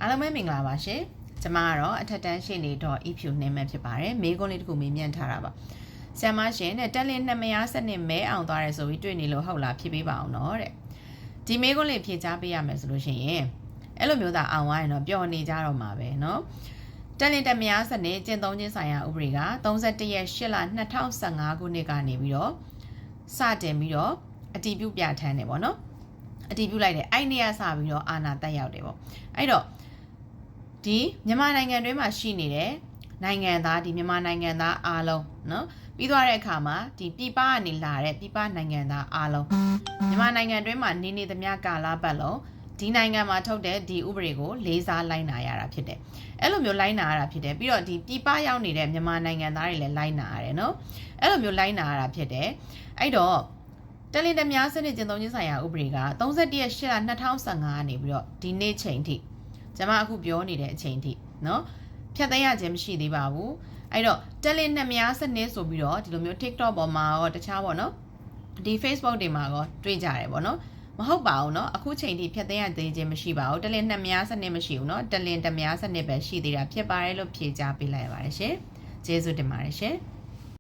အားလုံးပဲမင်္ဂလာပါရှင်ကျမကတော့အထက်တန်းရှင်းနေတော့ EPU နှင်းမဲ့ဖြစ်ပါတယ်မေးခွန်းလေးတစ်ခုမေးမြန်းထားတာပါဆရာမရှင်နဲ့တက်လင်းနှစ်မယားစနစ်မဲအောင်သွားတယ်ဆိုပြီးတွေ့နေလို့ဟုတ်လားဖြေပေးပါအောင်နော်တဲ့ဒီမေးခွန်းလေးဖြေချပေးရမယ်ဆိုလို့ရှိရင်အဲ့လိုမျိုးသာအောင်သွားရင်တော့ပျော်နေကြတော့မှာပဲเนาะတက်လင်းတက်မယားစနစ်ကျင့်သုံးခြင်းဆိုင်ရာဥပဒေက31ရက်8လ2015ခုနှစ်ကနေပြီးတော့စတင်ပြီးတော့အတည်ပြုပြဋ္ဌာန်းတယ်ပေါ့နော်အတည်ပြုလိုက်တယ်အဲ့နေရာစပြီးတော့အာဏာတက်ရောက်တယ်ပေါ့အဲ့တော့ဒီမြန်မာနိုင်ငံတွင်းမှာရှိနေတဲ့နိုင်ငံသားဒီမြန်မာနိုင်ငံသားအားလုံးเนาะပြီးသွားတဲ့အခါမှာဒီပြည်ပကနေလာတဲ့ပြည်ပနိုင်ငံသားအားလုံးမြန်မာနိုင်ငံတွင်းမှာနေသမျှကာလပတ်လုံးဒီနိုင်ငံမှာထုတ်တဲ့ဒီဥပဒေကိုလေးစားလိုက်နာရတာဖြစ်တယ်အဲ့လိုမျိုးလိုက်နာရတာဖြစ်တယ်ပြီးတော့ဒီပြည်ပရောက်နေတဲ့မြန်မာနိုင်ငံသားတွေလည်းလိုက်နာရတယ်เนาะအဲ့လိုမျိုးလိုက်နာရတာဖြစ်တယ်အဲ့တော့တက်လင်းတများစနစ်ကျင့်သုံးခြင်းဆိုင်ရာဥပဒေက31ရက်8လ2015ကနေပြီးတော့ဒီနေ့ချိန်ထိကျွန်မအခုပြောနေတဲ့အချိန်ထိเนาะဖြတ်သိမ်းရခြင်းမရှိသေးပါဘူးအဲ့တော့တက်လင်းနှစ်များစနစ်ဆိုပြီးတော့ဒီလိုမျိုး TikTok ပေါ်မှာရောတခြားပေါ့เนาะဒီ Facebook တွေမှာရောတွေ့ကြတယ်ပေါ့เนาะမဟုတ်ပါဘူးเนาะအခုချိန်ထိဖြတ်သိမ်းရသေးခြင်းမရှိပါဘူးတက်လင်းနှစ်များစနစ်မရှိဘူးเนาะတက်လင်းတများစနစ်ပဲရှိသေးတာဖြစ်ပါတယ်လို့ဖြေကြားပေးလိုက်ရပါတယ်ရှင်ကျေးဇူးတင်ပါတယ်ရှင်